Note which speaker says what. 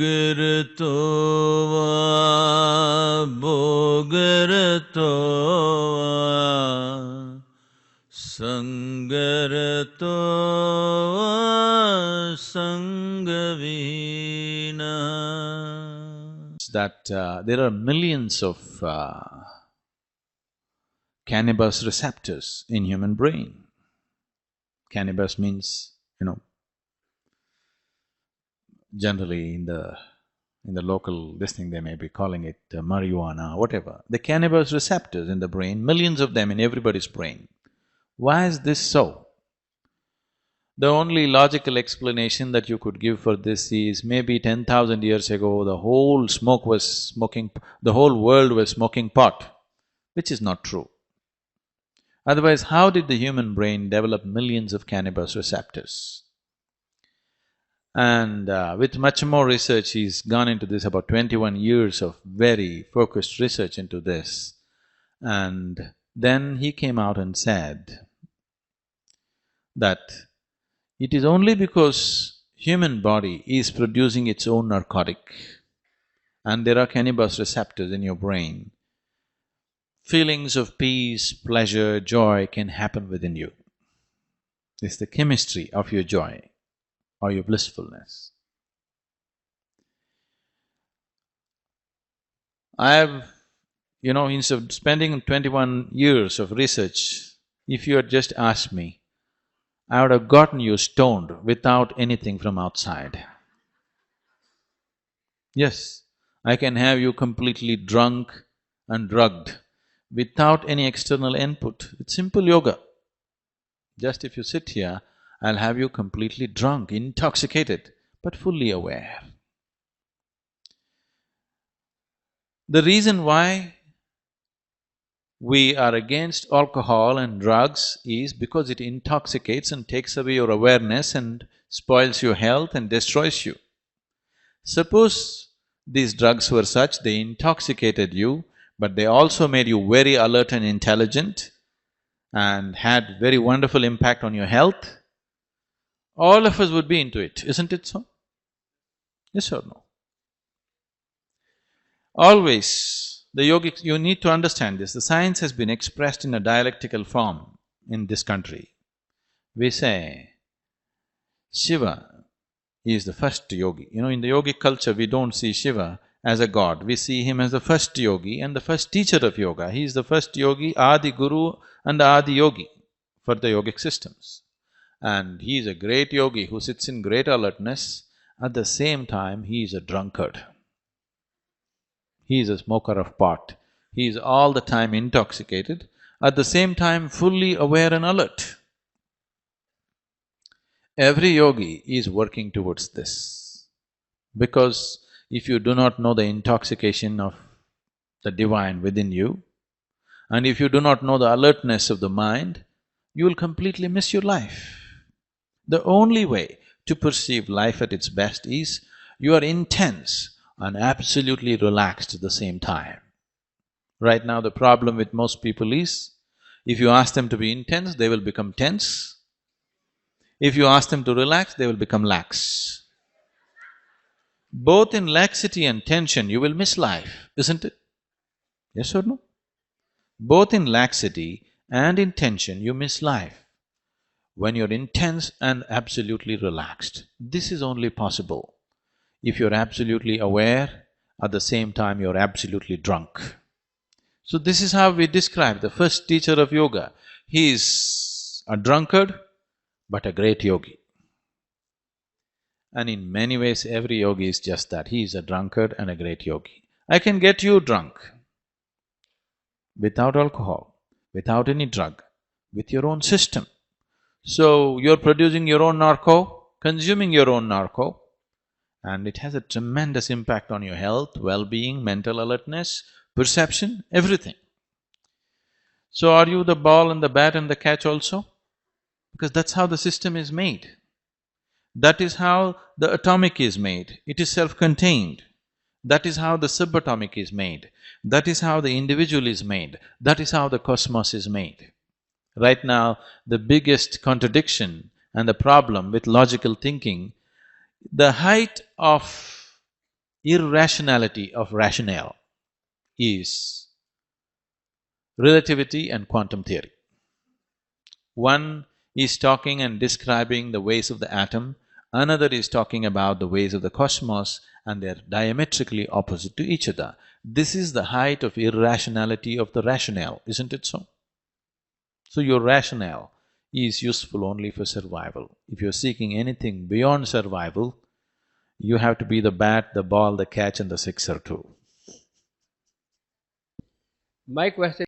Speaker 1: Bhogaratova Sangaratova Sangavina. That there are millions of cannabis receptors in human brain. Cannabis means, generally in the local this thing they may be calling it marijuana, whatever. The cannabis receptors in the brain, millions of them in everybody's brain. Why is this so? The only logical explanation that you could give for this is maybe 10,000 years ago the whole world was smoking pot, which is not true. Otherwise, how did the human brain develop millions of cannabis receptors? And with much more research, he's gone into this, about 21 years of very focused research into this. And then he came out and said that it is only because human body is producing its own narcotic and there are cannabis receptors in your brain, feelings of peace, pleasure, joy can happen within you. It's the chemistry of your joy or your blissfulness. Instead of spending 21 years of research, if you had just asked me, I would have gotten you stoned without anything from outside. Yes, I can have you completely drunk and drugged without any external input. It's simple yoga. Just if you sit here, I'll have you completely drunk, intoxicated, but fully aware. The reason why we are against alcohol and drugs is because it intoxicates and takes away your awareness and spoils your health and destroys you. Suppose these drugs were such, they intoxicated you, but they also made you very alert and intelligent and had very wonderful impact on your health, all of us would be into it, isn't it so? Yes or no? Always, the yogics, you need to understand this, the science has been expressed in a dialectical form in this country. We say, Shiva is the first yogi. In the yogic culture, we don't see Shiva as a god, we see him as the first yogi and the first teacher of yoga. He is the first yogi, Adi Guru and Adi Yogi for the yogic systems. And he is a great yogi who sits in great alertness, at the same time he is a drunkard. He is a smoker of pot. He is all the time intoxicated, at the same time fully aware and alert. Every yogi is working towards this, because if you do not know the intoxication of the divine within you, and if you do not know the alertness of the mind, you will completely miss your life. The only way to perceive life at its best is you are intense and absolutely relaxed at the same time. Right now the problem with most people is, if you ask them to be intense, they will become tense. If you ask them to relax, they will become lax. Both in laxity and tension, you will miss life, isn't it? Yes or no? Both in laxity and in tension, you miss life. When you're intense and absolutely relaxed, this is only possible if you're absolutely aware, at the same time you're absolutely drunk. So this is how we describe the first teacher of yoga. He is a drunkard, but a great yogi. And in many ways, every yogi is just that, he is a drunkard and a great yogi. I can get you drunk without alcohol, without any drug, with your own system. So, you're producing your own narco, consuming your own narco, and it has a tremendous impact on your health, well-being, mental alertness, perception, everything. So are you the ball and the bat and the catch also? Because that's how the system is made. That is how the atomic is made, it is self-contained. That is how the subatomic is made. That is how the individual is made. That is how the cosmos is made. Right now, the biggest contradiction and the problem with logical thinking, the height of irrationality of rationale is relativity and quantum theory. One is talking and describing the ways of the atom, another is talking about the ways of the cosmos, and they're diametrically opposite to each other. This is the height of irrationality of the rationale, isn't it so? So your rationale is useful only for survival. If you're seeking anything beyond survival, you have to be the bat, the ball, the catch and the sixer too.
Speaker 2: My question